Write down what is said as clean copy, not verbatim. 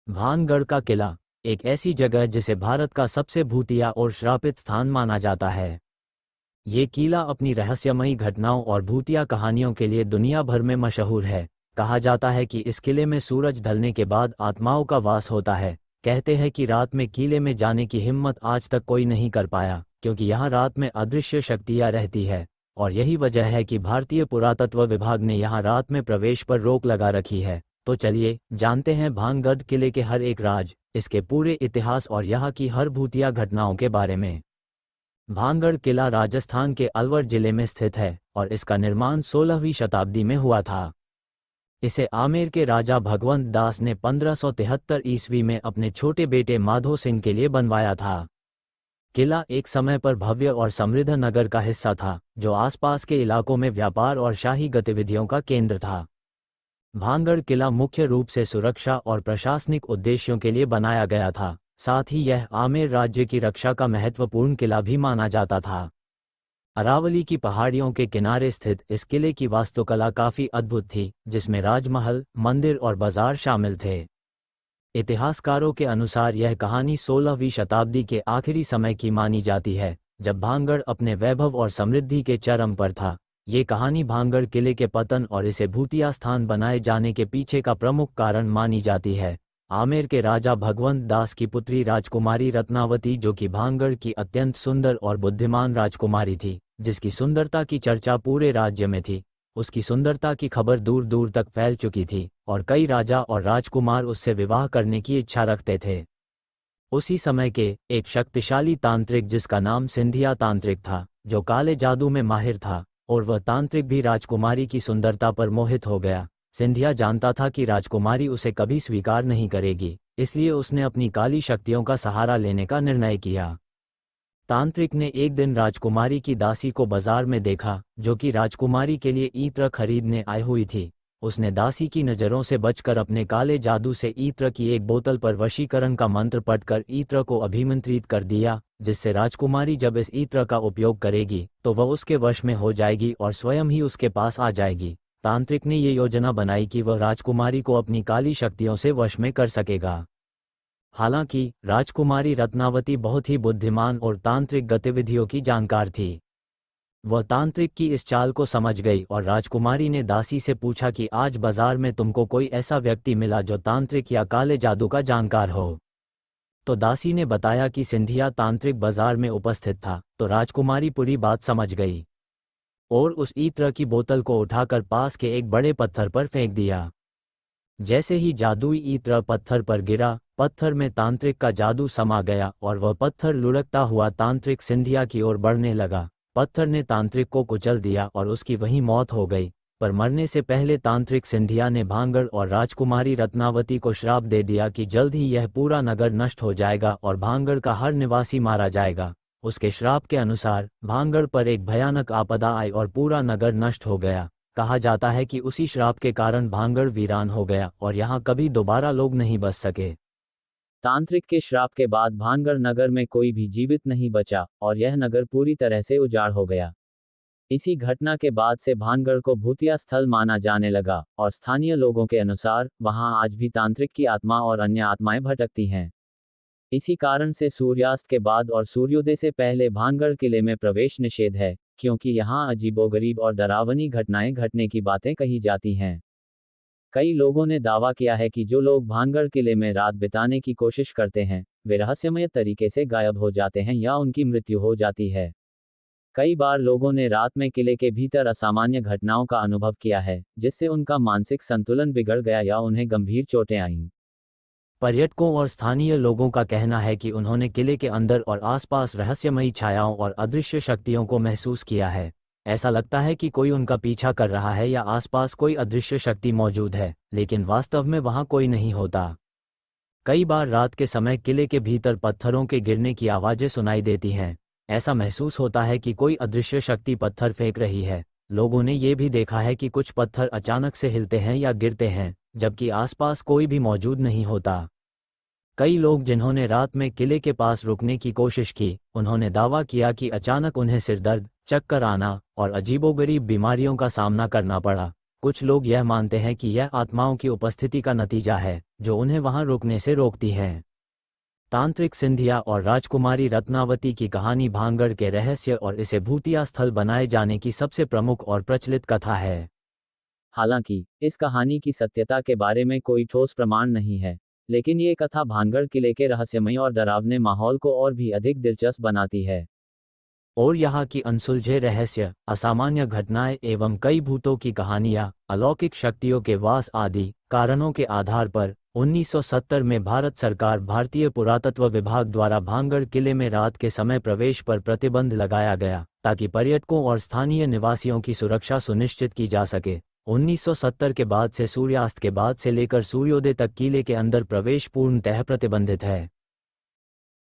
भानगढ़ का किला एक ऐसी जगह जिसे भारत का सबसे भूतिया और श्रापित स्थान माना जाता है। ये किला अपनी रहस्यमयी घटनाओं और भूतिया कहानियों के लिए दुनिया भर में मशहूर है। कहा जाता है कि इस किले में सूरज ढलने के बाद आत्माओं का वास होता है। कहते हैं कि रात में किले में जाने की हिम्मत आज तक कोई नहीं कर पाया, क्योंकि यहाँ रात में अदृश्य शक्तियाँ रहती है। और यही वजह है कि भारतीय पुरातत्व विभाग ने यहाँ रात में प्रवेश पर रोक लगा रखी है। तो चलिए जानते हैं भानगढ़ किले के हर एक राज, इसके पूरे इतिहास और यहाँ की हर भूतिया घटनाओं के बारे में। भानगढ़ किला राजस्थान के अलवर जिले में स्थित है और इसका निर्माण 16वीं शताब्दी में हुआ था। इसे आमेर के राजा भगवंत दास ने 1573 ईस्वी में अपने छोटे बेटे माधो सिंह के लिए बनवाया था। किला एक समय पर भव्य और समृद्ध नगर का हिस्सा था, जो आसपास के इलाकों में व्यापार और शाही गतिविधियों का केंद्र था। भानगढ़ किला मुख्य रूप से सुरक्षा और प्रशासनिक उद्देश्यों के लिए बनाया गया था। साथ ही यह आमेर राज्य की रक्षा का महत्वपूर्ण किला भी माना जाता था। अरावली की पहाड़ियों के किनारे स्थित इस किले की वास्तुकला काफी अद्भुत थी, जिसमें राजमहल, मंदिर और बाजार शामिल थे। इतिहासकारों के अनुसार यह कहानी 16वीं शताब्दी के आखिरी समय की मानी जाती है, जब भानगढ़ अपने वैभव और समृद्धि के चरम पर था। ये कहानी भानगढ़ किले के पतन और इसे भूतिया स्थान बनाए जाने के पीछे का प्रमुख कारण मानी जाती है। आमेर के राजा भगवंत दास की पुत्री राजकुमारी रत्नावती, जो कि भानगढ़ की अत्यंत सुंदर और बुद्धिमान राजकुमारी थी, जिसकी सुंदरता की चर्चा पूरे राज्य में थी। उसकी सुंदरता की खबर दूर दूर तक फैल चुकी थी और कई राजा और राजकुमार उससे विवाह करने की इच्छा रखते थे। उसी समय के एक शक्तिशाली तांत्रिक, जिसका नाम सिंधिया तांत्रिक था, जो काले जादू में माहिर था, और वह तांत्रिक भी राजकुमारी की सुंदरता पर मोहित हो गया। सिंधिया जानता था कि राजकुमारी उसे कभी स्वीकार नहीं करेगी, इसलिए उसने अपनी काली शक्तियों का सहारा लेने का निर्णय किया। तांत्रिक ने एक दिन राजकुमारी की दासी को बाजार में देखा, जो कि राजकुमारी के लिए इत्र खरीदने आई हुई थी। उसने दासी की नज़रों से बचकर अपने काले जादू से इत्र की एक बोतल पर वशीकरण का मंत्र पढ़कर इत्र को अभिमंत्रित कर दिया, जिससे राजकुमारी जब इस इत्र का उपयोग करेगी तो वह उसके वश में हो जाएगी और स्वयं ही उसके पास आ जाएगी। तांत्रिक ने ये योजना बनाई कि वह राजकुमारी को अपनी काली शक्तियों से वश में कर सकेगा। हालांकि राजकुमारी रत्नावती बहुत ही बुद्धिमान और तांत्रिक गतिविधियों की जानकार थी। वह तांत्रिक की इस चाल को समझ गई और राजकुमारी ने दासी से पूछा कि आज बाजार में तुमको कोई ऐसा व्यक्ति मिला जो तांत्रिक या काले जादू का जानकार हो। तो दासी ने बताया कि सिंधिया तांत्रिक बाजार में उपस्थित था। तो राजकुमारी पूरी बात समझ गई और उस इत्र की बोतल को उठाकर पास के एक बड़े पत्थर पर फेंक दिया। जैसे ही जादुई इत्र पत्थर पर गिरा, पत्थर में तांत्रिक का जादू समा गया और वह पत्थर लुढ़कता हुआ तांत्रिक सिंधिया की ओर बढ़ने लगा। पत्थर ने तांत्रिक को कुचल दिया और उसकी वहीं मौत हो गई। पर मरने से पहले तांत्रिक सिंधिया ने भानगढ़ और राजकुमारी रत्नावती को श्राप दे दिया कि जल्द ही यह पूरा नगर नष्ट हो जाएगा और भानगढ़ का हर निवासी मारा जाएगा। उसके श्राप के अनुसार भानगढ़ पर एक भयानक आपदा आई और पूरा नगर नष्ट हो गया। कहा जाता है कि उसी श्राप के कारण भानगढ़ वीरान हो गया और यहाँ कभी दोबारा लोग नहीं बस सके। तांत्रिक के श्राप के बाद भानगढ़ नगर में कोई भी जीवित नहीं बचा और यह नगर पूरी तरह से उजाड़ हो गया। इसी घटना के बाद से भानगढ़ को भूतिया स्थल माना जाने लगा और स्थानीय लोगों के अनुसार वहां आज भी तांत्रिक की आत्मा और अन्य आत्माएं भटकती हैं। इसी कारण से सूर्यास्त के बाद और सूर्योदय से पहले भानगढ़ किले में प्रवेश निषेध है, क्योंकि यहाँ अजीबोगरीब और डरावनी घटनाएं घटने की बातें कही जाती हैं। कई लोगों ने दावा किया है कि जो लोग भानगढ़ किले में रात बिताने की कोशिश करते हैं, वे रहस्यमय तरीके से गायब हो जाते हैं या उनकी मृत्यु हो जाती है। कई बार लोगों ने रात में किले के भीतर असामान्य घटनाओं का अनुभव किया है, जिससे उनका मानसिक संतुलन बिगड़ गया या उन्हें गंभीर चोटें आईं। पर्यटकों और स्थानीय लोगों का कहना है कि उन्होंने किले के अंदर और आसपास रहस्यमयी छायाओं और अदृश्य शक्तियों को महसूस किया है। ऐसा लगता है कि कोई उनका पीछा कर रहा है या आसपास कोई अदृश्य शक्ति मौजूद है, लेकिन वास्तव में वहां कोई नहीं होता। कई बार रात के समय किले के भीतर पत्थरों के गिरने की आवाजें सुनाई देती हैं। ऐसा महसूस होता है कि कोई अदृश्य शक्ति पत्थर फेंक रही है। लोगों ने ये भी देखा है कि कुछ पत्थर अचानक से हिलते हैं या गिरते हैं, जबकि आसपास कोई भी मौजूद नहीं होता। कई लोग जिन्होंने रात में किले के पास रुकने की कोशिश की, उन्होंने दावा किया कि अचानक उन्हें सिरदर्द, चक्कर आना और अजीबोगरीब बीमारियों का सामना करना पड़ा। कुछ लोग यह मानते हैं कि यह आत्माओं की उपस्थिति का नतीजा है जो उन्हें वहां रुकने से रोकती है। तांत्रिक सिंधिया और राजकुमारी रत्नावती की कहानी भानगढ़ के रहस्य और इसे भूतिया स्थल बनाए जाने की सबसे प्रमुख और प्रचलित कथा है। हालांकि इस कहानी की सत्यता के बारे में कोई ठोस प्रमाण नहीं है, लेकिन ये कथा भानगढ़ किले के रहस्यमय और डरावने माहौल को और भी अधिक दिलचस्प बनाती है। और यहाँ की अनसुलझे रहस्य, असामान्य घटनाएं एवं कई भूतों की कहानियां, अलौकिक शक्तियों के वास आदि कारणों के आधार पर 1970 में भारत सरकार भारतीय पुरातत्व विभाग द्वारा भानगढ़ किले में रात के समय प्रवेश पर प्रतिबंध लगाया गया ताकि पर्यटकों और स्थानीय निवासियों की सुरक्षा सुनिश्चित की जा सके। 1970 के बाद से सूर्यास्त के बाद से लेकर सूर्योदय तक किले के अंदर प्रवेश पूर्णतः प्रतिबंधित है।